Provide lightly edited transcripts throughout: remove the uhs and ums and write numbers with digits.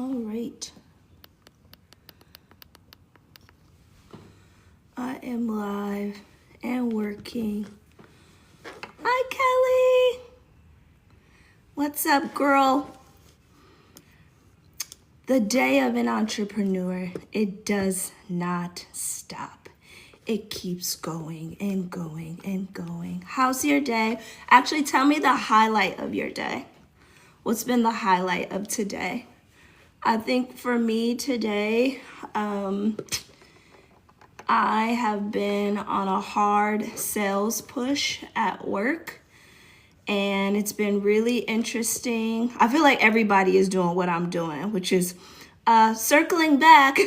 All right. I am live and working. Hi, Kelly. What's up, girl? The day of an entrepreneur, it does not stop. It keeps going and going and going. How's your day? Actually, tell me the highlight of your day. What's been the highlight of today? I think for me today, I have been on a hard sales push at work, and it's been really interesting. I feel like everybody is doing what I'm doing, which is circling back.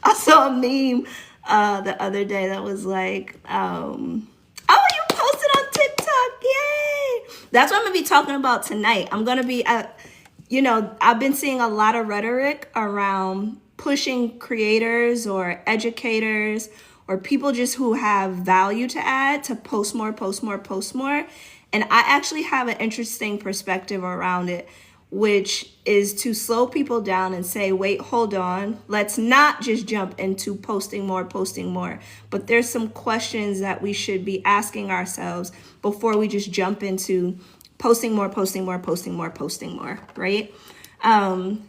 I saw a meme the other day that was like, oh, you posted on TikTok, yay! That's what I'm gonna be talking about tonight. I'm gonna be, I've been seeing a lot of rhetoric around pushing creators or educators or people just who have value to add to post more. And I actually have an interesting perspective around it, which is to slow people down and say, wait, hold on. Let's not just jump into posting more. But there's some questions that we should be asking ourselves before we just jump into posting more, right?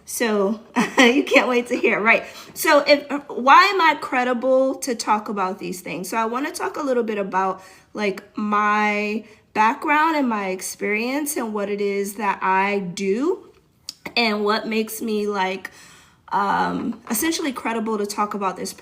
So you can't wait to hear, right? So why am I credible to talk about these things? So I want to talk a little bit about like my background and my experience and what it is that I do and what makes me like essentially credible to talk about this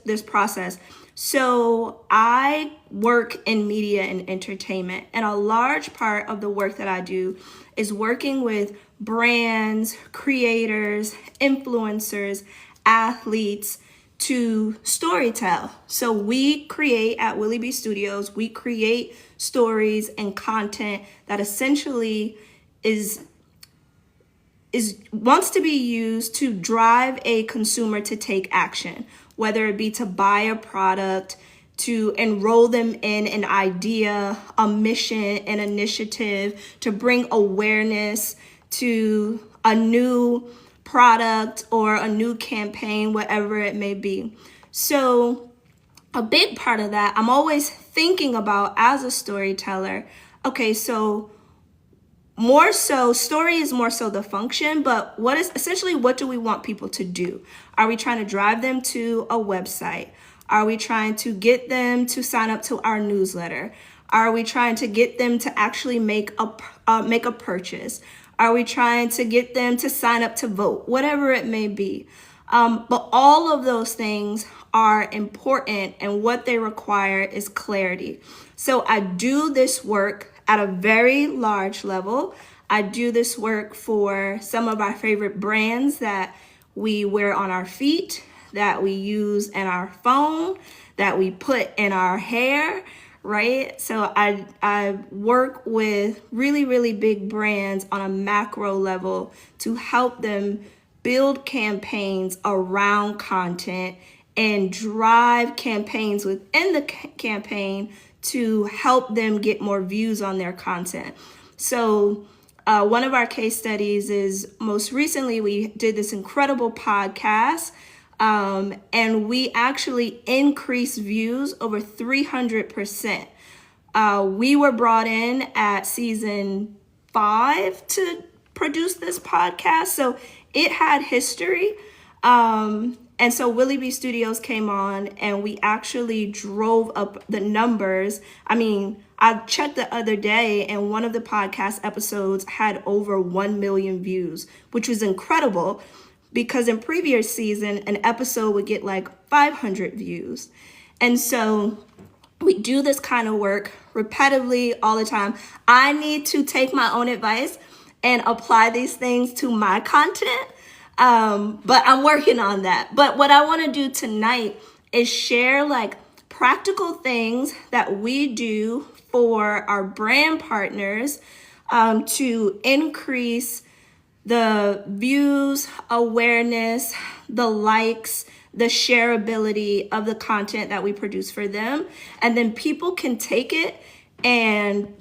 this process. So I work in media and entertainment, and a large part of the work that I do is working with brands, creators, influencers, athletes to storytell. So we create at Willie B Studios, we create stories and content that essentially wants to be used to drive a consumer to take action, whether it be to buy a product, to enroll them in an idea, a mission, an initiative, to bring awareness to a new product or a new campaign, whatever it may be. So a big part of that, I'm always thinking about as a storyteller, okay, so story is more so the function, but what do we want people to do? Are we trying to drive them to a website? Are we trying to get them to sign up to our newsletter? Are we trying to get them to actually make a purchase? Are we trying to get them to sign up to vote? Whatever it may be. But all of those things are important, and what they require is clarity. So I do this work at a very large level. I do this work for some of our favorite brands that we wear on our feet, that we use in our phone, that we put in our hair, right? So I work with really, really big brands on a macro level to help them build campaigns around content and drive campaigns within the campaign to help them get more views on their content. So one of our case studies is most recently we did this incredible podcast, and we actually increased views over 300%. We were brought in at season 5 to produce this podcast, so it had history. And so Willie B Studios came on, and we actually drove up the numbers. I mean, I checked the other day, and one of the podcast episodes had over 1 million views, which was incredible because in previous season, an episode would get like 500 views. And so we do this kind of work repetitively all the time. I need to take my own advice and apply these things to my content. But I'm working on that. But what I want to do tonight is share like practical things that we do for our brand partners to increase the views, awareness, the likes, the shareability of the content that we produce for them. And then people can take it and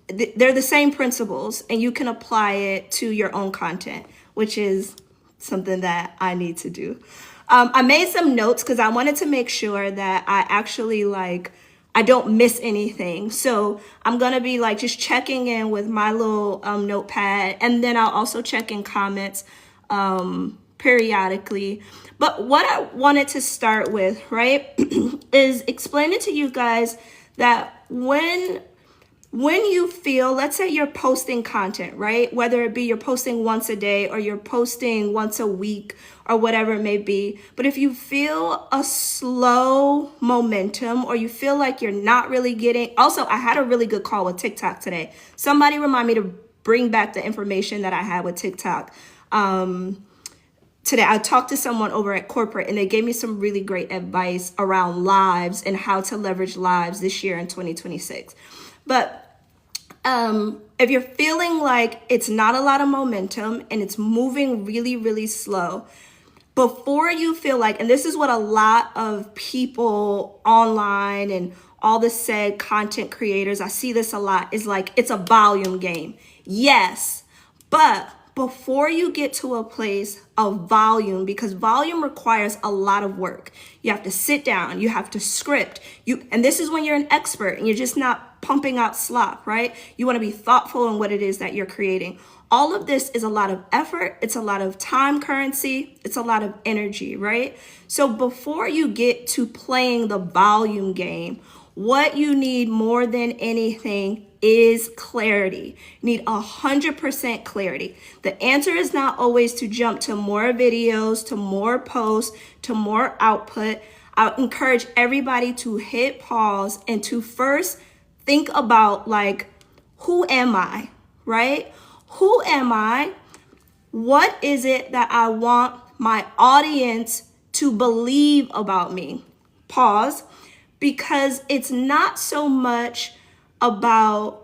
they're the same principles, and you can apply it to your own content. which is something that I need to do. I made some notes because I wanted to make sure that I actually I don't miss anything. So I'm going to be just checking in with my little notepad, and then I'll also check in comments periodically. But what I wanted to start with, right, is explaining to you guys that when you feel, let's say you're posting content, right? Whether it be you're posting once a day or you're posting once a week or whatever it may be. But if you feel a slow momentum or you feel like you're not really getting, also, I had a really good call with TikTok today. Somebody remind me to bring back the information that I had with TikTok. Today, I talked to someone over at corporate and they gave me some really great advice around lives and how to leverage lives this year in 2026. But if you're feeling like it's not a lot of momentum and it's moving really, really slow, before you feel like, and this is what a lot of people online and all the said content creators, I see this a lot, is it's a volume game. Yes, but before you get to a place of volume, because volume requires a lot of work. You have to sit down, you have to script, and this is when you're an expert and you're just not pumping out slop, right? You want to be thoughtful in what it is that you're creating. All of this is a lot of effort. It's a lot of time currency. It's a lot of energy, right? So before you get to playing the volume game, what you need more than anything is clarity. You need 100% clarity. The answer is not always to jump to more videos, to more posts, to more output. I encourage everybody to hit pause and to first think about who am I, right? Who am I? What is it that I want my audience to believe about me? Pause. Because it's not so much about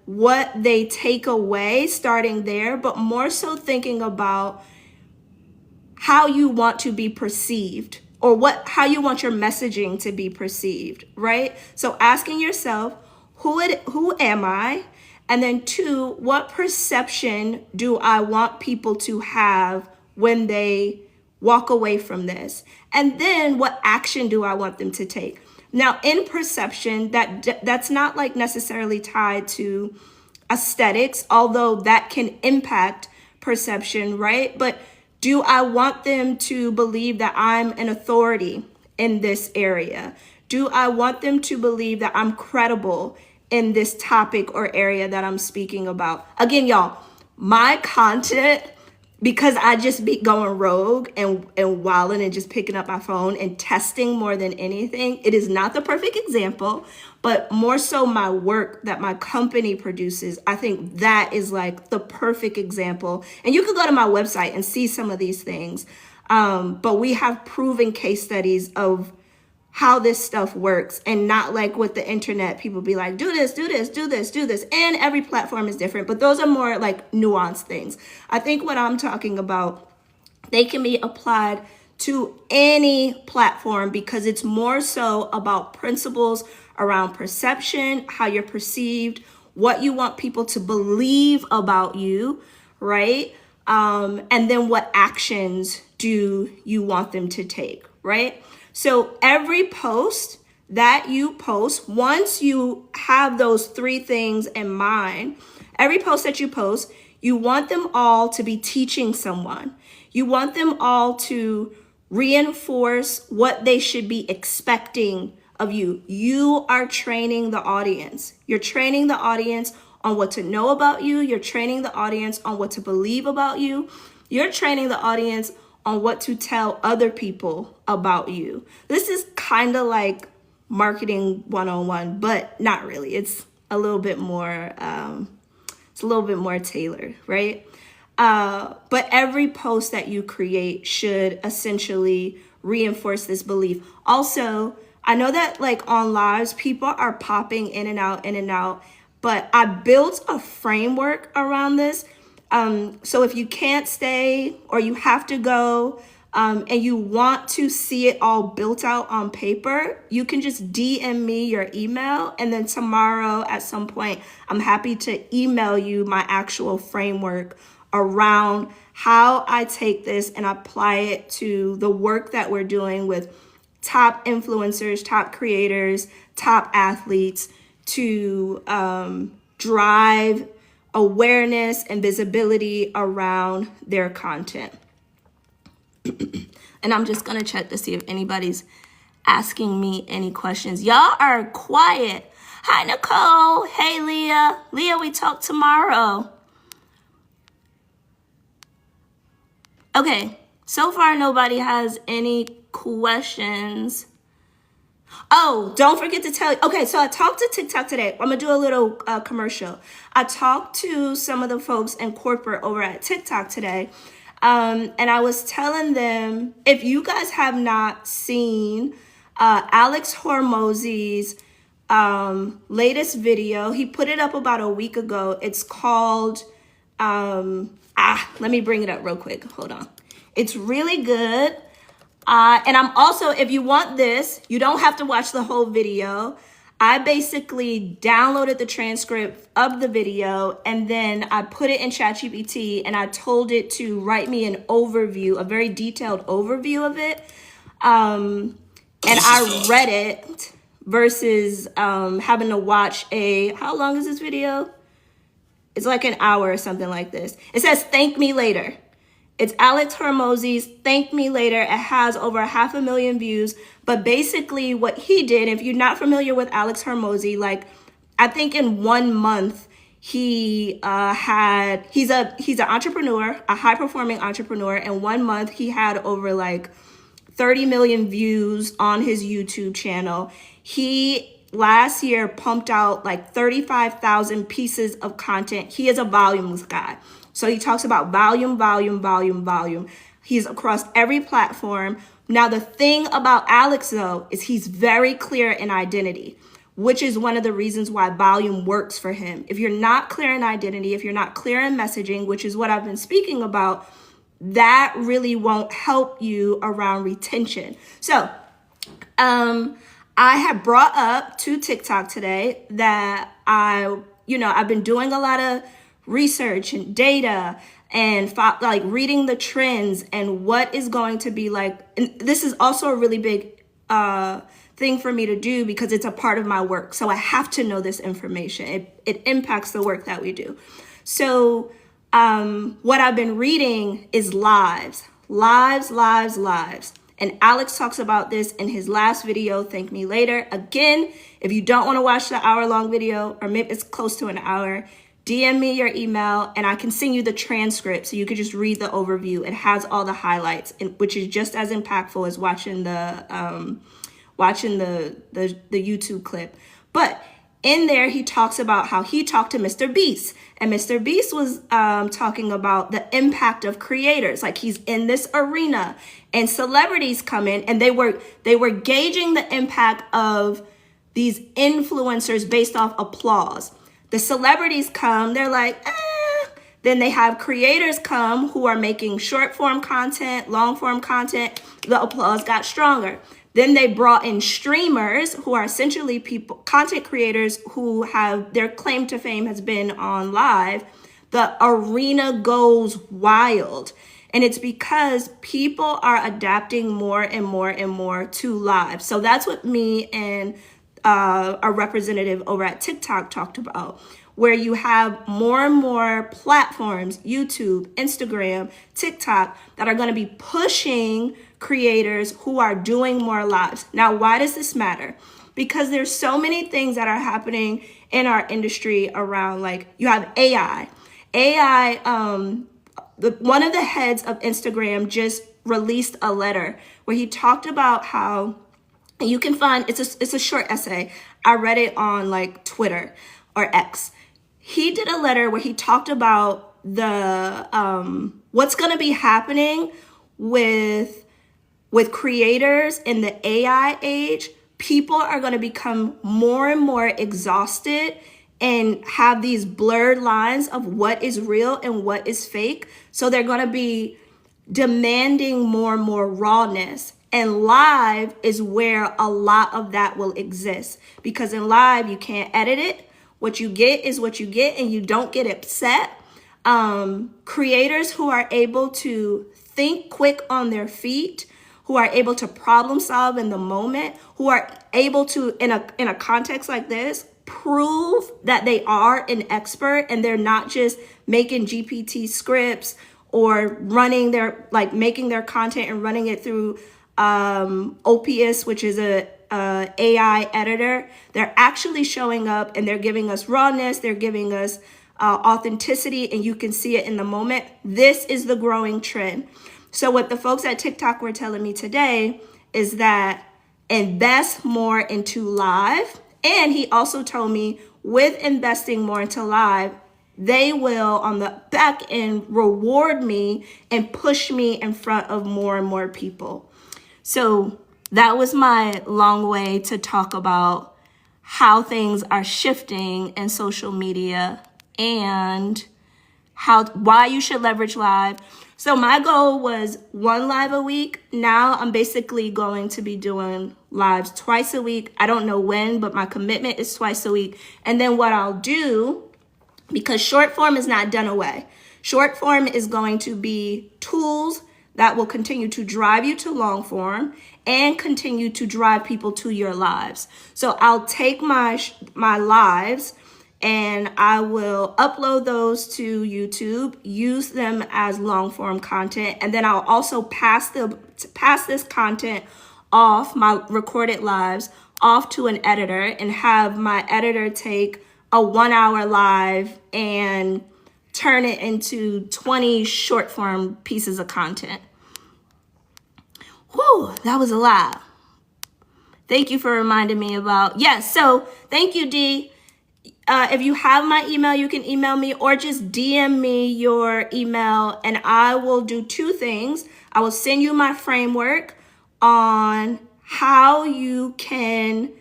what they take away starting there, but more so thinking about how you want to be perceived or how you want your messaging to be perceived, right? So asking yourself, who am I? And then 2, what perception do I want people to have when they walk away from this? And then what action do I want them to take? Now, in perception, that's not necessarily tied to aesthetics, although that can impact perception, right? But do I want them to believe that I'm an authority in this area? Do I want them to believe that I'm credible in this topic or area that I'm speaking about? Again, y'all, my content, because I just be going rogue and wilding and just picking up my phone and testing more than anything, it is not the perfect example, but more so my work that my company produces. I think that is the perfect example. And you can go to my website and see some of these things. But we have proven case studies of how this stuff works, and not with the internet, people be like, do this, do this, do this, do this. And every platform is different, but those are more nuanced things. I think what I'm talking about, they can be applied to any platform because it's more so about principles around perception, how you're perceived, what you want people to believe about you, right? And then what actions do you want them to take, right? So every post that you post, once you have those 3 things in mind, every post that you post, you want them all to be teaching someone. You want them all to reinforce what they should be expecting of you. You are training the audience. You're training the audience on what to know about you. You're training the audience on what to believe about you. You're training the audience on what to tell other people about you. This is kind of like marketing 101, but not really. It's a little bit more, tailored, right? But every post that you create should essentially reinforce this belief. Also, I know that on lives, people are popping in and out, but I built a framework around this. So if you can't stay or you have to go, and you want to see it all built out on paper, you can just DM me your email, and then tomorrow at some point, I'm happy to email you my actual framework around how I take this and apply it to the work that we're doing with top influencers, top creators, top athletes to drive awareness and visibility around their content. And I'm just going to check to see if anybody's asking me any questions. Y'all are quiet. Hi, Nicole. Hey, Leah. Leah, we talk tomorrow. Okay, so far nobody has any questions. Oh, don't forget to tell you. Okay, so I talked to TikTok today. I'm going to do a little commercial. I talked to some of the folks in corporate over at TikTok today. And I was telling them, if you guys have not seen Alex Hormozy's latest video, he put it up about a week ago. It's called, let me bring it up real quick. Hold on. It's really good. And I'm also, if you want this, you don't have to watch the whole video. I basically downloaded the transcript of the video, and then I put it in ChatGPT, and I told it to write me an overview, a very detailed overview of it. And I read it versus having to watch how long is this video? It's like an hour or something like this. It says, "Thank me later." It's Alex Hormozy's "Thank Me Later." It has over 500,000 views. But basically what he did, if you're not familiar with Alex Hormozy, like I think in 1 month he's an entrepreneur, a high performing entrepreneur. In 1 month he had over like 30 million views on his YouTube channel. He last year pumped out like 35,000 pieces of content. He is a volumes guy. So he talks about volume, volume, volume, volume. He's across every platform. Now, the thing about Alex, though, is he's very clear in identity, which is one of the reasons why volume works for him. If you're not clear in identity, if you're not clear in messaging, which is what I've been speaking about, that really won't help you around retention. So I have brought up to TikTok today that I've been doing a lot of research and data and like reading the trends and what is going to be like. And this is also a really big thing for me to do because it's a part of my work. So I have to know this information. It impacts the work that we do. So what I've been reading is lives. And Alex talks about this in his last video, Thank Me Later. Again, if you don't want to watch the hour-long video, or maybe it's close to an hour, DM me your email and I can send you the transcript so you could just read the overview. It has all the highlights, which is just as impactful as watching the YouTube clip. But in there, he talks about how he talked to Mr. Beast, and Mr. Beast was talking about the impact of creators. Like he's in this arena and celebrities come in and they were gauging the impact of these influencers based off applause. The celebrities come, they're like, Then they have creators come who are making short form content, long form content. The applause got stronger. Then they brought in streamers who are essentially content creators who have their claim to fame has been on live. The arena goes wild. And it's because people are adapting more and more and more to live. So that's what me and a representative over at TikTok talked about, where you have more and more platforms, YouTube, Instagram, TikTok, that are going to be pushing creators who are doing more lives. Now, why does this matter? Because there's so many things that are happening in our industry around, like you have AI. One of the heads of Instagram just released a letter where he talked about how you can find, it's a short essay. I read it on like Twitter or X. He did a letter where he talked about the what's going to be happening with creators in the AI age. People are going to become more and more exhausted and have these blurred lines of what is real and what is fake. So they're going to be demanding more and more rawness. And live is where a lot of that will exist, because in live, you can't edit it. What you get is what you get, and you don't get upset. Creators who are able to think quick on their feet, who are able to problem solve in the moment, who are able to, in a context like this, prove that they are an expert and they're not just making GPT scripts or running their, like making their content and running it through OPS, which is a AI editor. They're actually showing up and they're giving us rawness. They're giving us authenticity, and you can see it in the moment. This is the growing trend. So what the folks at TikTok were telling me today is that invest more into live. And he also told me with investing more into live, they will on the back end reward me and push me in front of more and more people. So that was my long way to talk about how things are shifting in social media and why you should leverage live. So my goal was 1 live a week. Now I'm basically going to be doing lives twice a week. I don't know when, but my commitment is twice a week. And then what I'll do, because short form is not done away. Short form is going to be tools that will continue to drive you to long form and continue to drive people to your lives. So I'll take my lives and I will upload those to YouTube, use them as long form content, and then I'll also pass this content off, my recorded lives, off to an editor and have my editor take a 1 hour live and turn it into 20 short form pieces of content. Whew, that was a lot. Thank you for reminding me about, yes, so thank you, D. If you have my email, you can email me or just DM me your email and I will do 2 things. I will send you my framework on how you can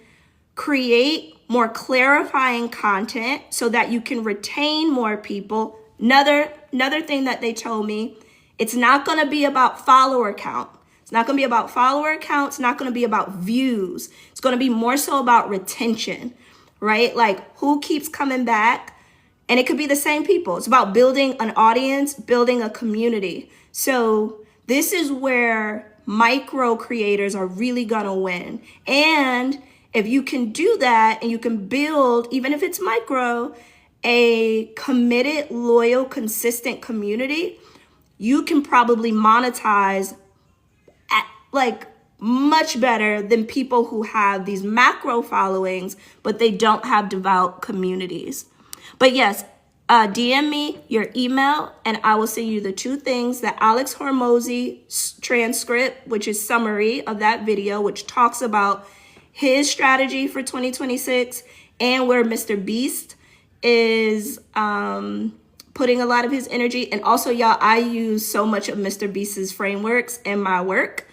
create more clarifying content so that you can retain more people. Another thing that they told me, it's not going to be about follower count. It's not going to be about follower count. It's not going to be about views. It's going to be more so about retention, right? Like who keeps coming back? And it could be the same people. It's about building an audience, building a community. So this is where micro creators are really going to win. And if you can do that and you can build, even if it's micro, a committed, loyal, consistent community, you can probably monetize like much better than people who have these macro followings, but they don't have devout communities. But yes, DM me your email and I will send you the 2 things, the Alex Hormozi transcript, which is summary of that video, which talks about his strategy for 2026 and where Mr. Beast is putting a lot of his energy. And also, y'all, I use so much of Mr. Beast's frameworks in my work.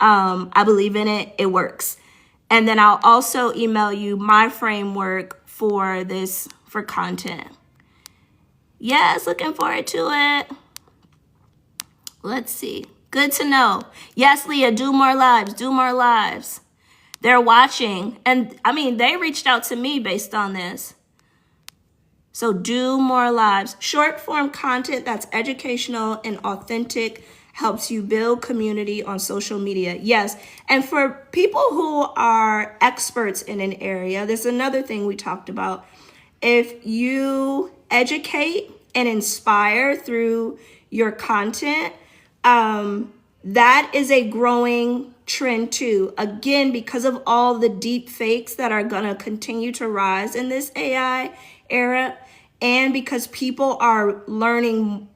I believe in it. It works. And then I'll also email you my framework for content. Yes, looking forward to it. Let's see. Good to know. Yes, Leah, do more lives. Do more lives. They're watching. And I mean, they reached out to me based on this. So do more lives. Short form content that's educational and authentic helps you build community on social media. Yes. And for people who are experts in an area, there's another thing we talked about. If you educate and inspire through your content, that is a growing trend too. Again, because of all the deep fakes that are going to continue to rise in this AI era, and because people are leaning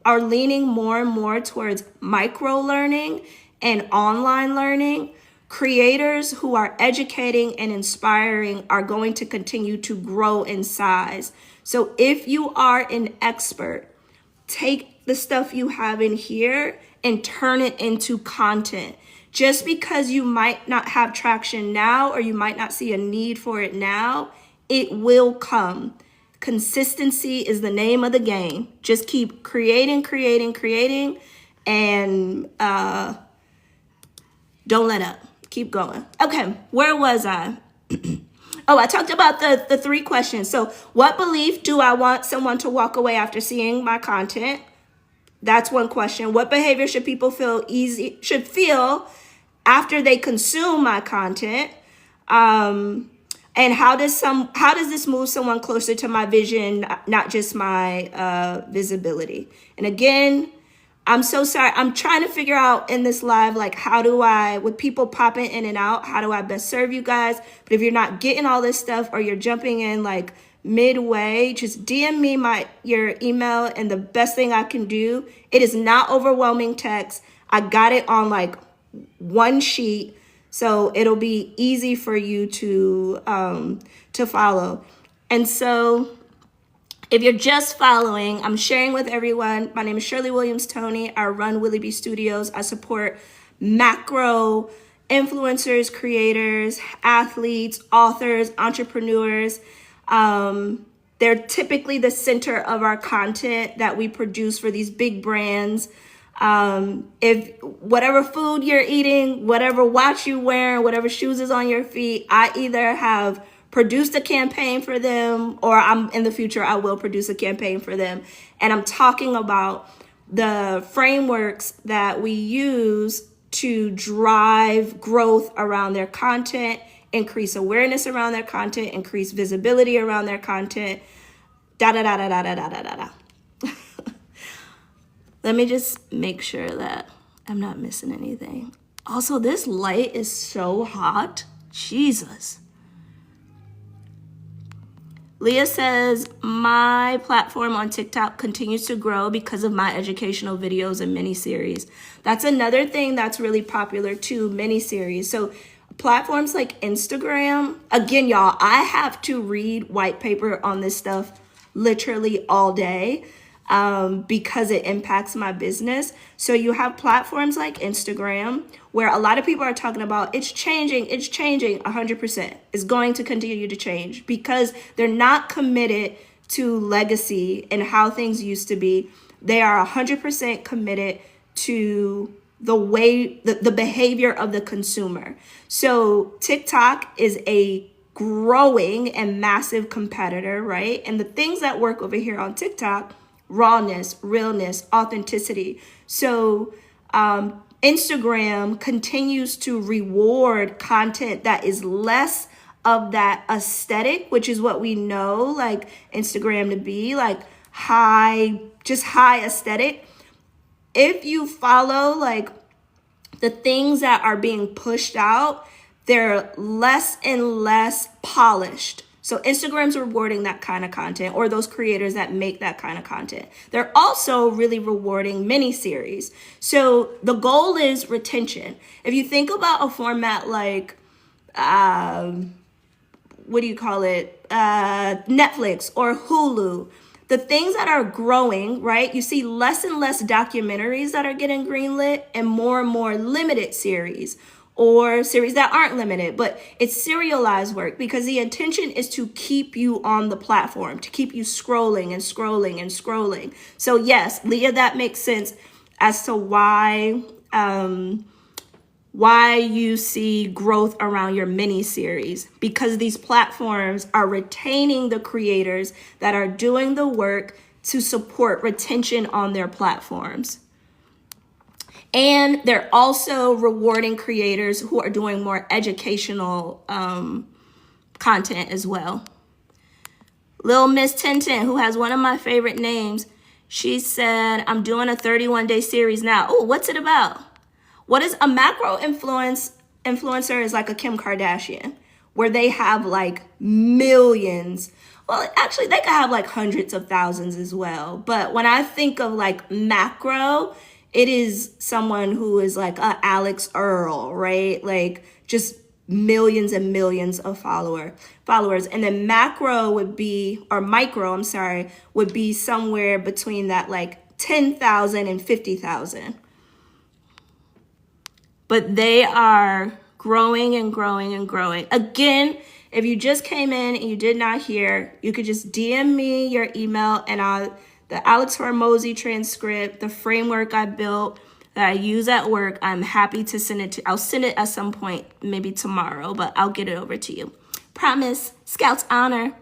more and more towards micro learning and online learning, creators who are educating and inspiring are going to continue to grow in size. So if you are an expert, take the stuff you have in here and turn it into content. Just because you might not have traction now or you might not see a need for it now, it will come. Consistency is the name of the game. Just keep creating, and don't let up. Keep going. Okay, where was I? Oh, I talked about the 3 questions. So what belief do I want someone to walk away after seeing my content? That's one question. What behavior should people feel after they consume my content? And how does this move someone closer to my vision, not just my visibility? And again, I'm so sorry. I'm trying to figure out in this live, like, with people popping in and out, how do I best serve you guys? But if you're not getting all this stuff, or you're jumping in like midway, just DM me your email, and the best thing I can do, it is not overwhelming text. I got it on like one sheet, so it'll be easy for you to follow. And so if you're just following, I'm sharing with everyone. My name is Shirley Williams-Toney. I run Willie B Studios. I support macro influencers, creators, athletes, authors, entrepreneurs. They're typically the center of our content that we produce for these big brands. If whatever food you're eating, whatever watch you're wearing, whatever shoes is on your feet, I either have produced a campaign for them, or in the future, I will produce a campaign for them. And I'm talking about the frameworks that we use to drive growth around their content, increase awareness around their content, increase visibility around their content, da-da-da-da-da-da-da-da-da. Let me just make sure that I'm not missing anything. Also, this light is so hot. Jesus. Leah says, my platform on TikTok continues to grow because of my educational videos and mini-series. That's another thing that's really popular too, mini-series. So platforms like Instagram, again, y'all, I have to read white paper on this stuff literally all day because it impacts my business. So you have platforms like Instagram, where a lot of people are talking about it's changing 100%. It's going to continue to change because they're not committed to legacy and how things used to be. They are 100% committed to the way, the behavior of the consumer. So TikTok is a growing and massive competitor, right? And the things that work over here on TikTok: rawness, realness, authenticity. So Instagram continues to reward content that is less of that aesthetic, which is what we know like Instagram to be, like high aesthetic. If you follow like the things that are being pushed out, they're less and less polished. So Instagram's rewarding that kind of content, or those creators that make that kind of content. They're also really rewarding mini-series. So the goal is retention. If you think about a format like, Netflix or Hulu, the things that are growing, right? You see less and less documentaries that are getting greenlit and more limited series, or series that aren't limited, but it's serialized work because the intention is to keep you on the platform, to keep you scrolling and scrolling and scrolling. So yes, Leah, that makes sense as to why you see growth around your mini series, because these platforms are retaining the creators that are doing the work to support retention on their platforms. And they're also rewarding creators who are doing more educational content as well. Lil Miss Tintin, who has one of my favorite names, she said, I'm doing a 31-day series now. Oh, what's it about? What is a macro influencer is like a Kim Kardashian, where they have like millions. Well, actually, they could have like hundreds of thousands as well. But when I think of like macro, it is someone who is like a Alex Earl, right? Like just millions and millions of followers. And then micro would be somewhere between that like 10,000 and 50,000. But they are growing and growing and growing. Again, if you just came in and you did not hear, you could just DM me your email, and the Alex Hormozy transcript, the framework I built, that I use at work. I'm happy to send it to, I'll send it at some point, maybe tomorrow, but I'll get it over to you. Promise. Scout's honor.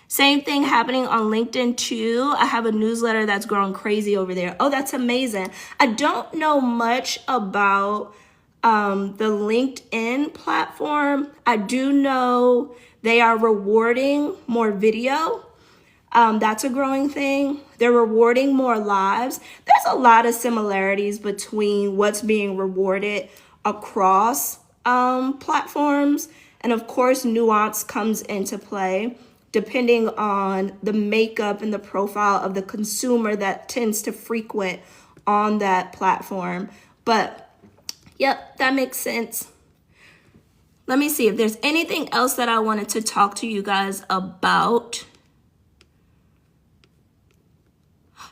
Same thing happening on LinkedIn too. I have a newsletter that's growing crazy over there. Oh, that's amazing. I don't know much about the LinkedIn platform. I do know they are rewarding more video. That's a growing thing. They're rewarding more lives. There's a lot of similarities between what's being rewarded across platforms. And of course, nuance comes into play depending on the makeup and the profile of the consumer that tends to frequent on that platform. But yep, that makes sense. Let me see if there's anything else that I wanted to talk to you guys about.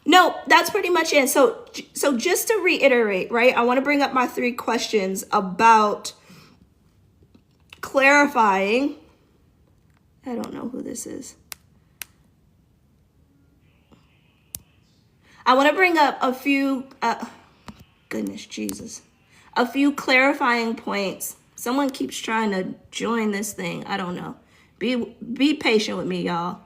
No, that's pretty much it. So just to reiterate, right? I want to bring up my 3 questions about clarifying. I don't know who this is. I want to bring up a few, goodness Jesus, a few clarifying points. Someone keeps trying to join this thing. I don't know. Be patient with me, y'all.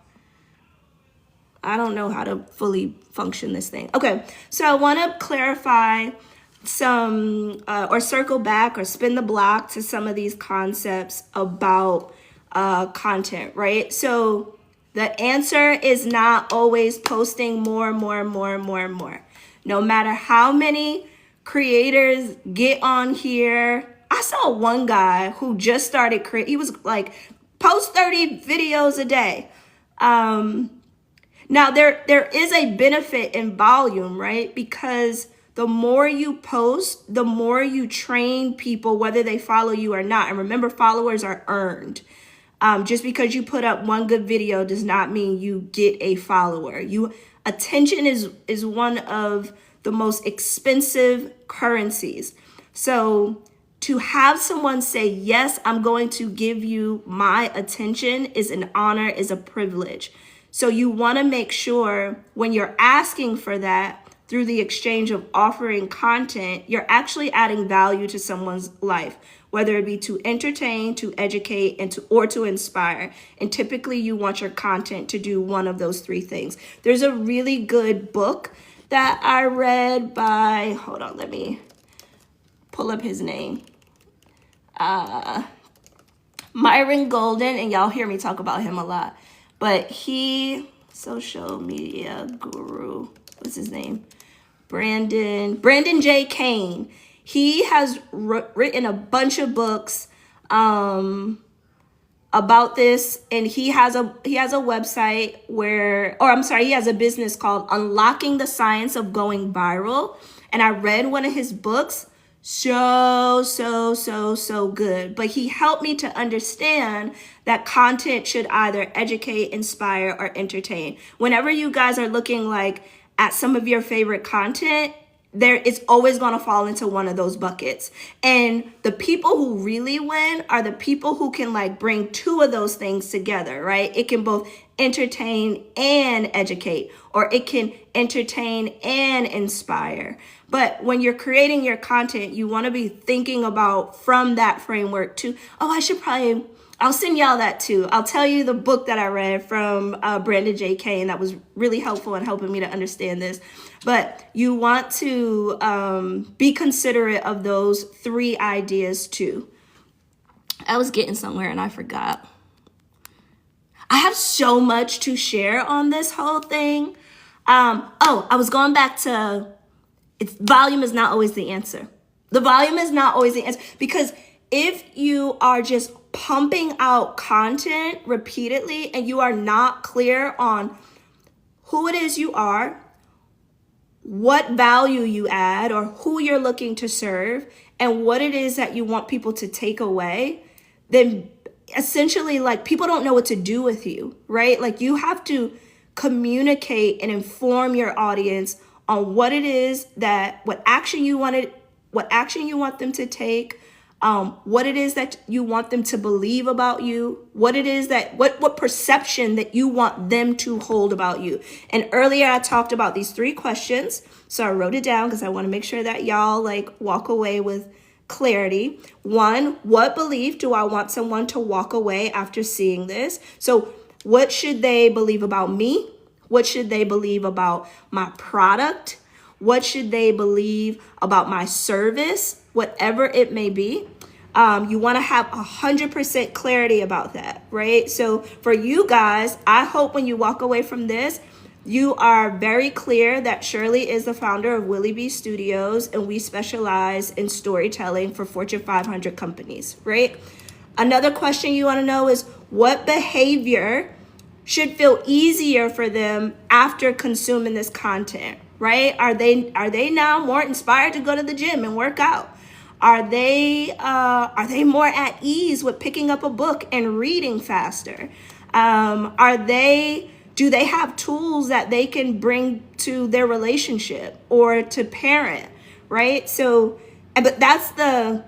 I don't know how to fully function this thing. Okay, so I want to clarify some, or circle back or spin the block to some of these concepts about content, right? So the answer is not always posting more. No matter how many creators get on here. I saw one guy who just started he was like, post 30 videos a day. Now there is a benefit in volume, right? Because the more you post, the more you train people, whether they follow you or not. And remember, followers are earned. Just because you put up one good video does not mean you get a follower. Attention is one of the most expensive currencies. So to have someone say, yes, I'm going to give you my attention is an honor, is a privilege. So you want to make sure when you're asking for that through the exchange of offering content, you're actually adding value to someone's life, whether it be to entertain, to educate, or to inspire. And typically you want your content to do one of those 3 things. There's a really good book that I read by, hold on, let me pull up his name. Myron Golden, and y'all hear me talk about him a lot. But social media guru, what's his name? Brandon J. Kane. He has written a bunch of books about this, and he has a website he has a business called Unlocking the Science of Going Viral. And I read one of his books. So good. But he helped me to understand that content should either educate, inspire, or entertain. Whenever you guys are looking at some of your favorite content, it's always going to fall into one of those buckets. And the people who really win are the people who can bring 2 of those things together, right? It can both entertain and educate, or it can entertain and inspire. But when you're creating your content, you want to be thinking about from that framework too. Oh, I'll send y'all that too. I'll tell you the book that I read from Brandon J. Kane that was really helpful in helping me to understand this. But you want to be considerate of those 3 ideas too. I was getting somewhere and I forgot. I have so much to share on this whole thing. I was going back to volume is not always the answer. The volume is not always the answer, because if you are just pumping out content repeatedly and you are not clear on who it is you are, what value you add, or who you're looking to serve, and what it is that you want people to take away, then essentially people don't know what to do with you, right? You have to communicate and inform your audience on what it is what action you want them to take, what it is that you want them to believe about you, what it is that, what perception that you want them to hold about you. And earlier I talked about these 3 questions. So I wrote it down because I want to make sure that y'all like walk away with clarity. 1, what belief do I want someone to walk away after seeing this? So what should they believe about me? What should they believe about my product? What should they believe about my service? Whatever it may be. You want to have 100% clarity about that, right? So for you guys, I hope when you walk away from this, you are very clear that Shirley is the founder of Willie B Studios, and we specialize in storytelling for Fortune 500 companies, right? Another question you want to know is what behavior should feel easier for them after consuming this content, right? Are they now more inspired to go to the gym and work out? Are they more at ease with picking up a book and reading faster? Do they have tools that they can bring to their relationship or to parent, right? So, but that's the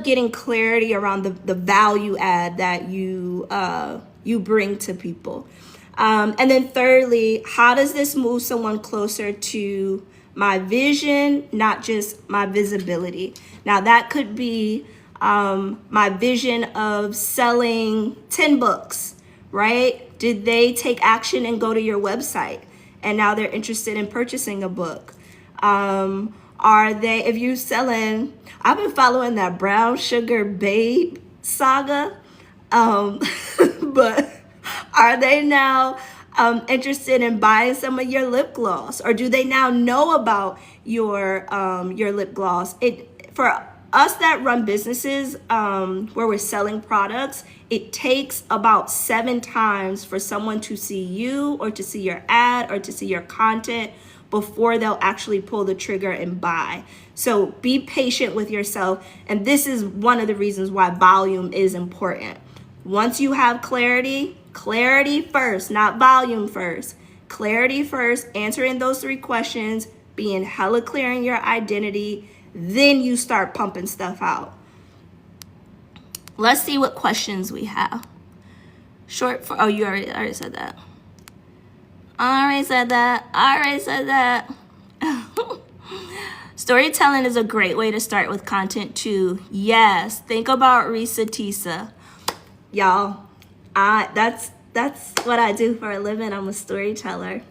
getting clarity around the value add that you bring to people. And then thirdly, how does this move someone closer to my vision, not just my visibility? Now that could be my vision of selling 10 books, right? Did they take action and go to your website and now they're interested in purchasing a book? If you're selling, I've been following that brown sugar babe saga, but are they now interested in buying some of your lip gloss, or do they now know about your lip gloss? For us that run businesses where we're selling products, it takes about 7 times for someone to see you or to see your ad or to see your content before they'll actually pull the trigger and buy. So be patient with yourself. And this is one of the reasons why volume is important. Once you have clarity first, not volume first. Clarity first, answering those 3 questions, being hella clear in your identity, then you start pumping stuff out. Let's see what questions we have. You already said that. I already said that. Storytelling is a great way to start with content too. Yes, think about Risa Tisa. Y'all, that's what I do for a living. I'm a storyteller.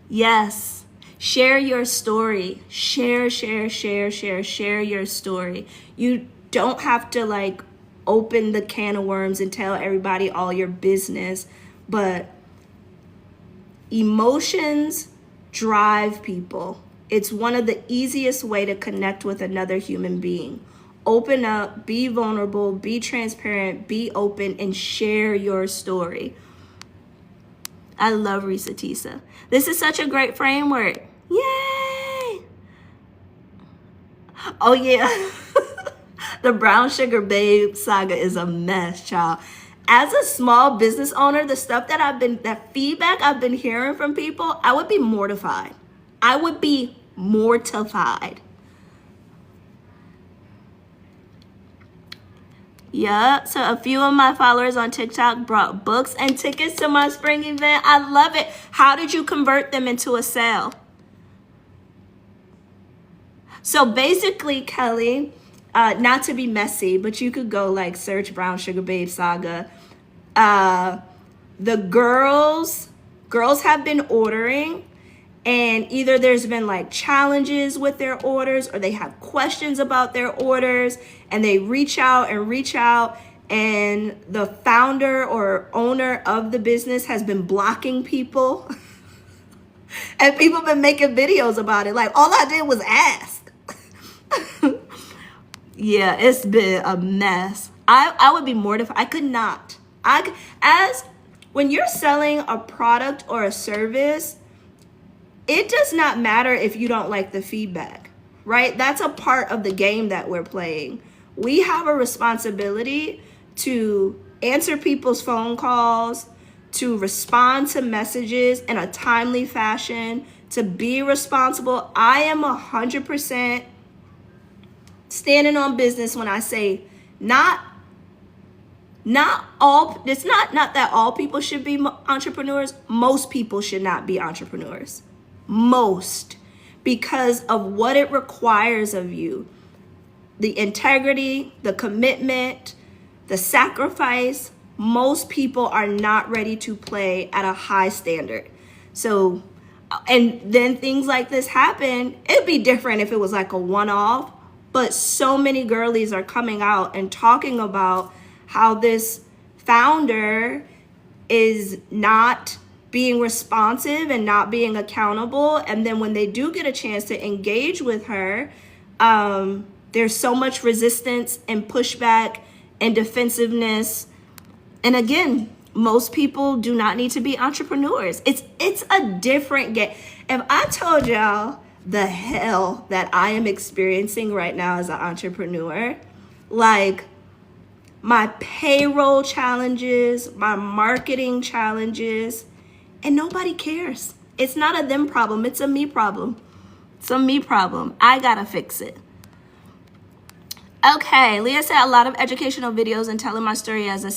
Yes, share your story. Share your story. You don't have to open the can of worms and tell everybody all your business, but emotions drive people. It's one of the easiest way to connect with another human being. Open up, be vulnerable, be transparent, be open, and share your story. I love Risa Tisa. This is such a great framework. Yay! Oh yeah. The brown sugar babe saga is a mess, child. As a small business owner, the stuff that feedback I've been hearing from people, I would be mortified. Yeah, so a few of my followers on TikTok brought books and tickets to my spring event. I love it. How did you convert them into a sale? So basically, Kelly, not to be messy, but you could go search Brown Sugar Babe Saga. The girls have been ordering, and either there's been challenges with their orders, or they have questions about their orders, and they reach out, and the founder or owner of the business has been blocking people. And people have been making videos about it. All I did was ask. Yeah, it's been a mess. I would be mortified. I could not. When you're selling a product or a service, it does not matter if you don't like the feedback, right? That's a part of the game that we're playing. We have a responsibility to answer people's phone calls, to respond to messages in a timely fashion, to be responsible. I am 100% standing on business when I say not all, it's not that all people should be entrepreneurs. Most people should not be entrepreneurs. Most, because of what it requires of you. The integrity, the commitment, the sacrifice. Most people are not ready to play at a high standard. So, and then things like this happen. It'd be different if it was like a one-off, but so many girlies are coming out and talking about how this founder is not being responsive and not being accountable. And then when they do get a chance to engage with her, there's so much resistance and pushback and defensiveness. And again, most people do not need to be entrepreneurs. It's a different game. If I told y'all the hell that I am experiencing right now as an entrepreneur, like my payroll challenges, my marketing challenges, and nobody cares. It's not a them problem, it's a me problem. It's a me problem. I gotta fix it. Okay, Leah said a lot of educational videos and telling my story as a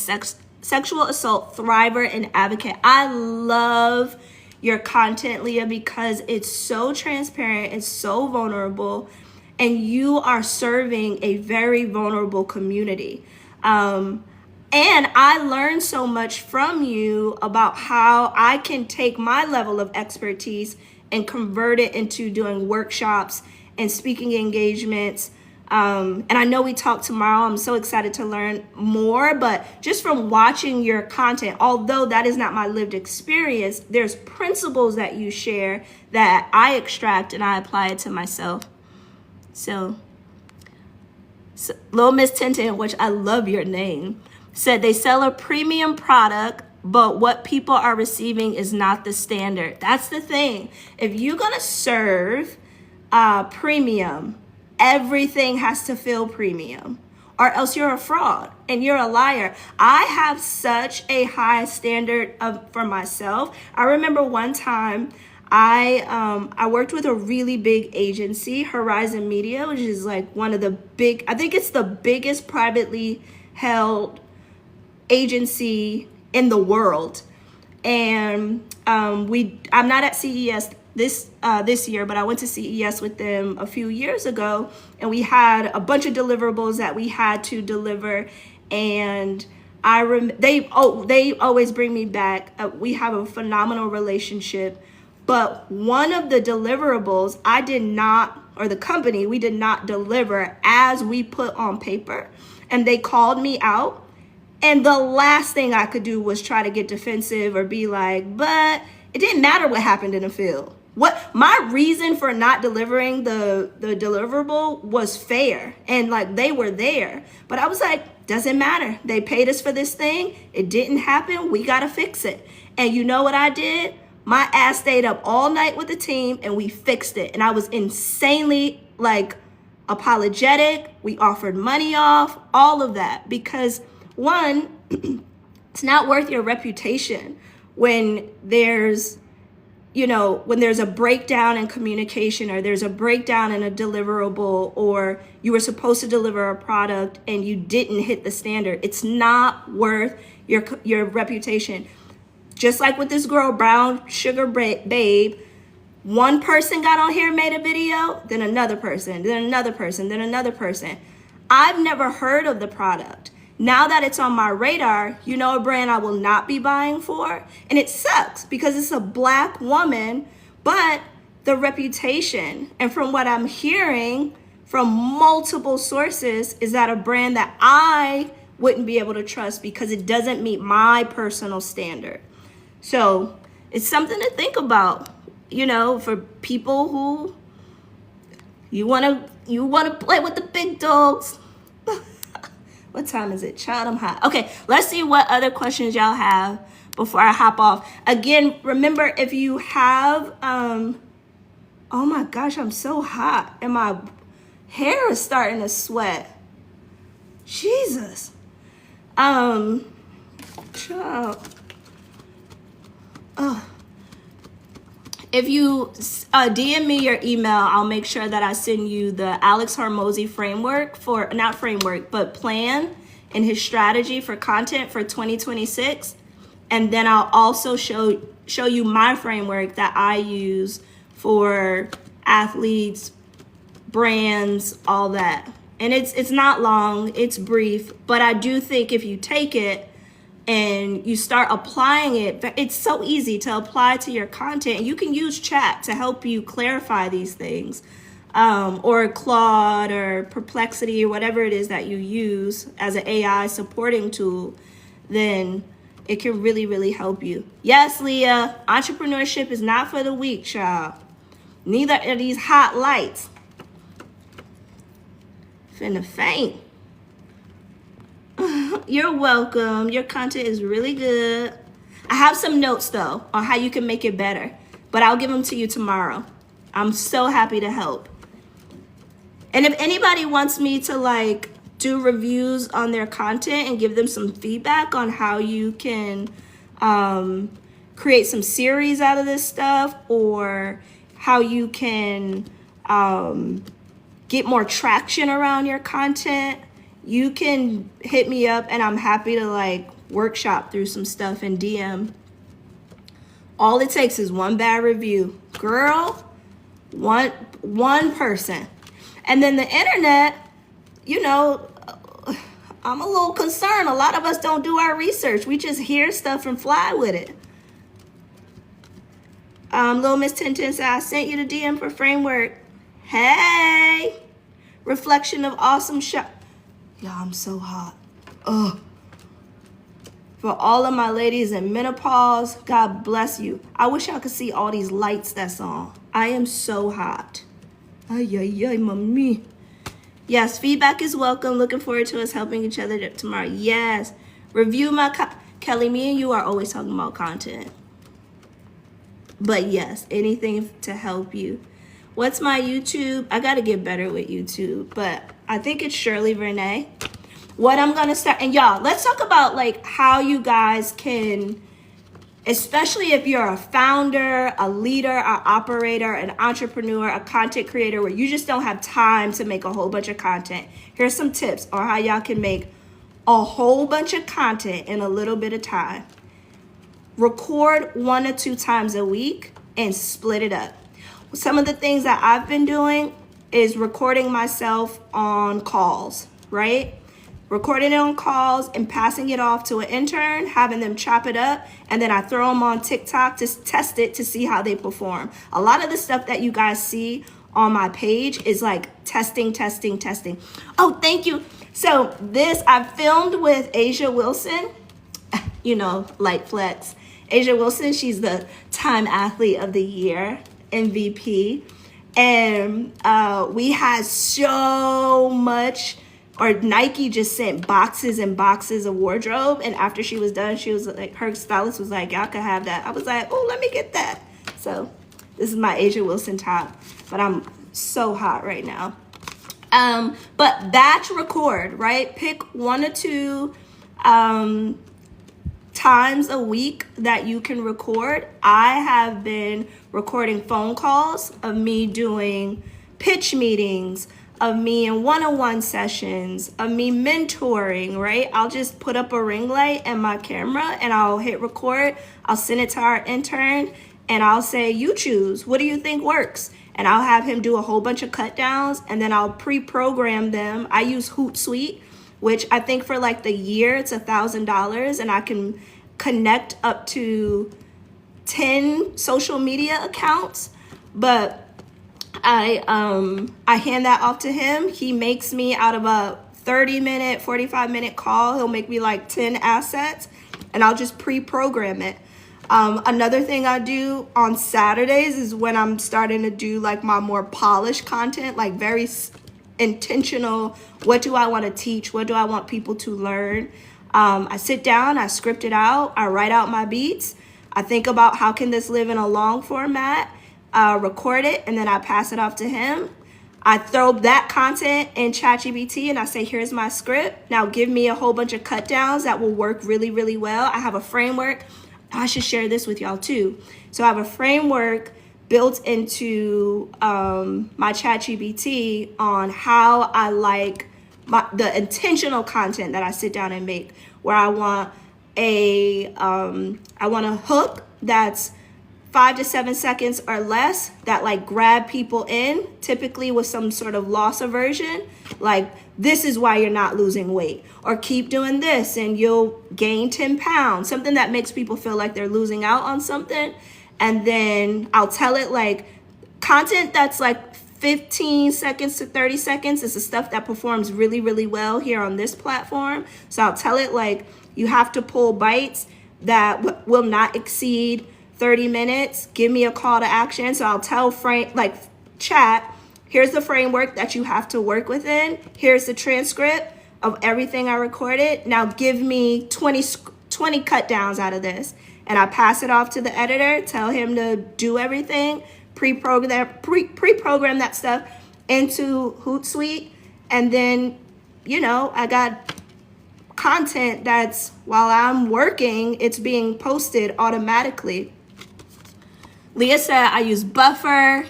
sexual assault thriver and advocate. I love your content, Leah, because it's so transparent, it's so vulnerable, and you are serving a very vulnerable community. And I learned so much from you about how I can take my level of expertise and convert it into doing workshops and speaking engagements. And I know we talk tomorrow. I'm so excited to learn more, but just from watching your content, although that is not my lived experience, there's principles that you share that I extract and I apply it to myself. So Little Miss Tintin, which I love your name, said they sell a premium product, but what people are receiving is not the standard. That's the thing. If you're going to serve premium, everything has to feel premium, or else you're a fraud and you're a liar. I have such a high standard for myself. I remember one time I worked with a really big agency, Horizon Media, which is like one of the big, I think it's the biggest privately held agency in the world. And I'm not at CES this year, but I went to CES with them a few years ago, and we had a bunch of deliverables that we had to deliver. And they always bring me back. We have a phenomenal relationship, but one of the deliverables the company, we did not deliver as we put on paper, and they called me out. And the last thing I could do was try to get defensive or be like, but it didn't matter what happened in the field. What my reason for not delivering the deliverable was fair, and like they were there. But I was like, doesn't matter. They paid us for this thing. It didn't happen. We got to fix it. And you know what I did? My ass stayed up all night with the team and we fixed it. And I was insanely like apologetic. We offered money off, all of that, because one, it's not worth your reputation when there's a breakdown in communication, or there's a breakdown in a deliverable, or you were supposed to deliver a product and you didn't hit the standard. It's not worth your reputation. Just like with this girl, Brown Sugar Babe, one person got on here and made a video, then another person, then another person, then another person. I've never heard of the product. Now that it's on my radar, you know a brand I will not be buying for? And it sucks because it's a Black woman, but the reputation, and from what I'm hearing from multiple sources, is that a brand that I wouldn't be able to trust because it doesn't meet my personal standard. So it's something to think about, for people who you want to play with the big dogs. What time is it? Child, I'm hot. Okay, let's see what other questions y'all have before I hop off. Again, remember, if you have, oh my gosh, I'm so hot. And my hair is starting to sweat. Jesus. Child. If you DM me your email, I'll make sure that I send you the Alex Hormozy framework for, not framework, but plan and his strategy for content for 2026. And then I'll also show you my framework that I use for athletes, brands, all that. And it's not long, it's brief, but I do think if you take it and you start applying it, it's so easy to apply to your content. You can use chat to help you clarify these things, or Claude or Perplexity or whatever it is that you use as an AI supporting tool, then it can really, really help you. Yes, Leah, entrepreneurship is not for the weak, child. Neither are these hot lights. Finna faint. You're welcome. Your content is really good. I have some notes though on how you can make it better, but I'll give them to you tomorrow. I'm so happy to help. And if anybody wants me to like do reviews on their content and give them some feedback on how you can create some series out of this stuff, or how you can get more traction around your content, you can hit me up and I'm happy to like workshop through some stuff and DM. All it takes is one bad review. Girl, one person. And then the internet, you know, I'm a little concerned. A lot of us don't do our research. We just hear stuff and fly with it. Little Miss Tintin said, I sent you the DM for framework. Hey, reflection of awesome shot. Y'all, I'm so hot. Ugh. For all of my ladies in menopause, God bless you. I wish I could see all these lights that's on. I am so hot. Ay, ay, ay, mommy. Yes, feedback is welcome. Looking forward to us helping each other tomorrow. Yes. Review my Kelly, me and you are always talking about content. But yes, anything to help you. What's my YouTube? I got to get better with YouTube, but I think it's Shirley Renee. What I'm going to start, and y'all, let's talk about like how you guys can, especially if you're a founder, a leader, an operator, an entrepreneur, a content creator, where you just don't have time to make a whole bunch of content. Here's some tips on how y'all can make a whole bunch of content in a little bit of time. Record 1 or 2 times a week and split it up. Some of the things that I've been doing is recording myself on calls, right? Recording it on calls and passing it off to an intern, having them chop it up, and then I throw them on TikTok to test it to see how they perform. A lot of the stuff that you guys see on my page is like testing. Oh, thank you. So this, I filmed with Asia Wilson, you know, light flex. Asia Wilson, she's the Time Athlete of the Year, MVP. And we had so much, or Nike just sent boxes and boxes of wardrobe. And after she was done, she was like, her stylist was like, y'all can have that. I was like, oh, let me get that. So this is my Asia Wilson top, but I'm so hot right now. But batch record, right? Pick 1 or 2 times a week that you can record. I have been recording phone calls of me doing pitch meetings, of me in one-on-one sessions, of me mentoring, right? I'll just put up a ring light and my camera and I'll hit record. I'll send it to our intern and I'll say, you choose. What do you think works? And I'll have him do a whole bunch of cut downs and then I'll pre-program them. I use Hootsuite, which I think for like the year, it's $1,000 and I can connect up to 10 social media accounts. But I hand that off to him. He makes me out of a 30-minute, 45-minute call. He'll make me like 10 assets and I'll just pre-program it. Another thing I do on Saturdays is when I'm starting to do like my more polished content, like very intentional. What do I want to teach? What do I want people to learn? I sit down, I script it out, I write out my beats. I think about how can this live in a long format, record it, and then I pass it off to him. I throw that content in ChatGPT and I say, here's my script. Now give me a whole bunch of cut downs that will work really, really well. I have a framework. I should share this with y'all too. So I have a framework built into my ChatGPT on how I like the intentional content that I sit down and make, where I want a hook that's 5 to 7 seconds or less that like grab people in, typically with some sort of loss aversion, like this is why you're not losing weight, or keep doing this and you'll gain 10 pounds, something that makes people feel like they're losing out on something. And then I'll tell it like content that's like 15 seconds to 30 seconds is the stuff that performs really, really well here on this platform. So I'll tell it like you have to pull bites that will not exceed 30 minutes. Give me a call to action. So I'll tell chat, here's the framework that you have to work within. Here's the transcript of everything I recorded. Now give me 20 cut downs out of this. And I pass it off to the editor, tell him to do everything, pre-program that stuff into Hootsuite. And then, you know, I got content that's, while I'm working, it's being posted automatically. Leah said I use Buffer.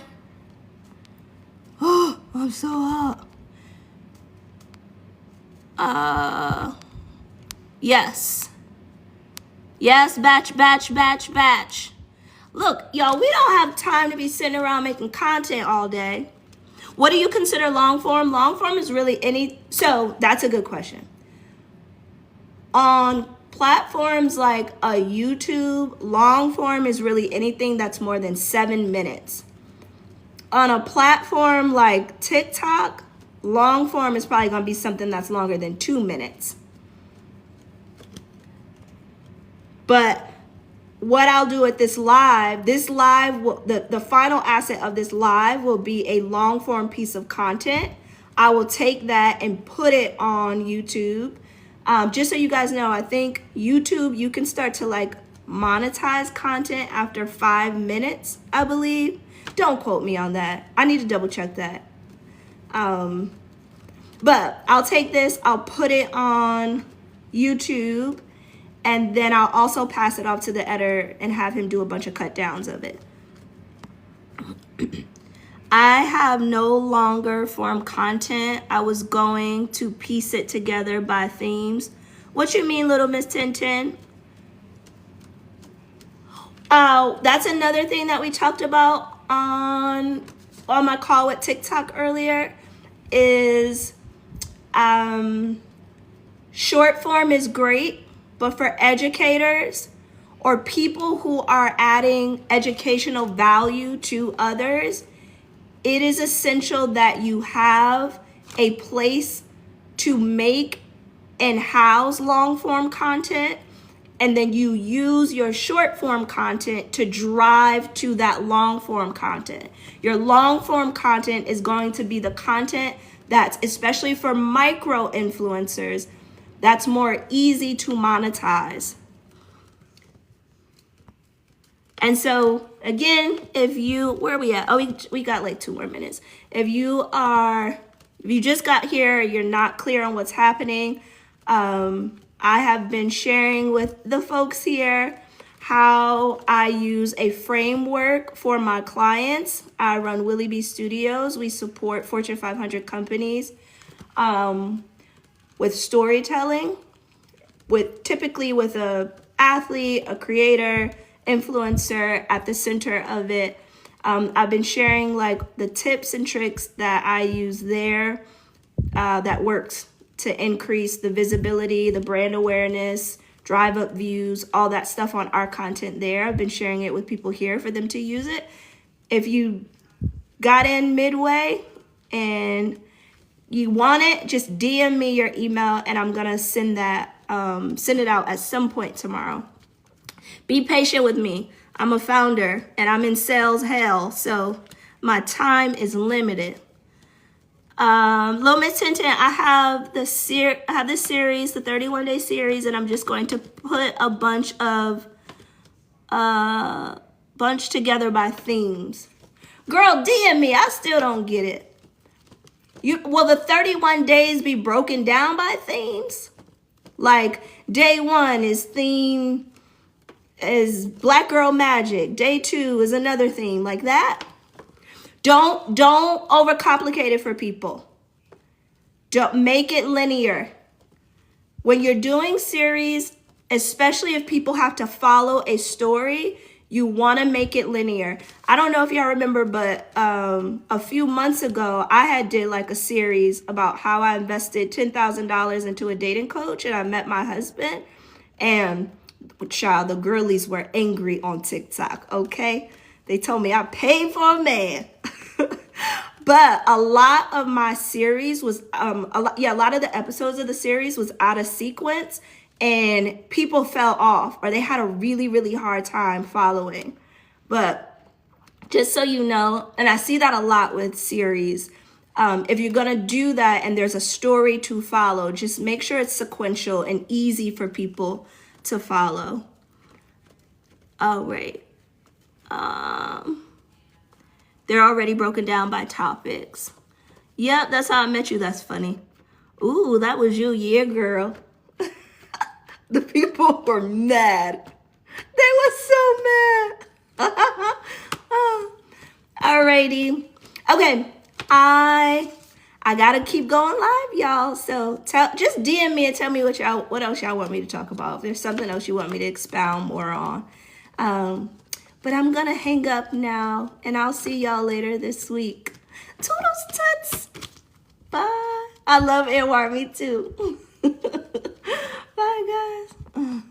Oh, I'm so hot. Yes. Yes, batch. Look, y'all, we don't have time to be sitting around making content all day. What do you consider long form? Long form is really so that's a good question. On platforms like a YouTube, long form is really anything that's more than 7 minutes. On a platform like TikTok, long form is probably going to be something that's longer than 2 minutes. But what I'll do at this live, the final asset of this live will be a long form piece of content. I will take that and put it on YouTube. Just so you guys know, I think YouTube, you can start to like monetize content after 5 minutes, I believe. Don't quote me on that. I need to double check that. But I'll take this, I'll put it on YouTube, and then I'll also pass it off to the editor and have him do a bunch of cut downs of it. I have no longer form content. I was going to piece it together by themes. What you mean, little Miss 1010? That's another thing that we talked about on my call with TikTok earlier is short form is great, but for educators or people who are adding educational value to others, it is essential that you have a place to make and house long form content, and then you use your short form content to drive to that long form content. Your long form content is going to be the content that's, especially for micro influencers, that's more easy to monetize. And so again, if you, where are we at? Oh, we got like 2 more minutes. If you just got here, you're not clear on what's happening. I have been sharing with the folks here how I use a framework for my clients. I run Willie B Studios. We support Fortune 500 companies with storytelling, typically with a athlete, a creator, influencer at the center of it. I've been sharing like the tips and tricks that I use there that works to increase the visibility, the brand awareness, drive up views, all that stuff on our content there. I've been sharing it with people here for them to use it. If you got in midway and you want it, just DM me your email and I'm gonna send it out at some point tomorrow. Be patient with me. I'm a founder and I'm in sales hell, so my time is limited. Little Miss Tintin, I have this series, the 31-day series, and I'm just going to put a bunch together by themes. Girl, DM me. I still don't get it. Will the 31 days be broken down by themes? Like day 1 is theme is Black Girl Magic. Day 2 is another theme like that. Don't overcomplicate it for people. Don't make it linear. When you're doing series, especially if people have to follow a story, you want to make it linear. I don't know if y'all remember, but a few months ago, I had did like a series about how I invested $10,000 into a dating coach and I met my husband. And child, the girlies were angry on TikTok, okay? They told me I paid for a man. But a lot of my series was, a lot of the episodes of the series was out of sequence and people fell off or they had a really, really hard time following. But just so you know, and I see that a lot with series, if you're going to do that and there's a story to follow, just make sure it's sequential and easy for people to follow. Oh, wait. They're already broken down by topics. Yep, that's how I met you. That's funny. Ooh, that was you. Yeah, girl. The people were mad. They were so mad. Alrighty. Okay. I gotta keep going live, y'all. So just DM me and tell me what else y'all want me to talk about. If there's something else you want me to expound more on. But I'm going to hang up now, and I'll see y'all later this week. Toodles tuts. Bye. I love Anwar. Me too. Bye, guys.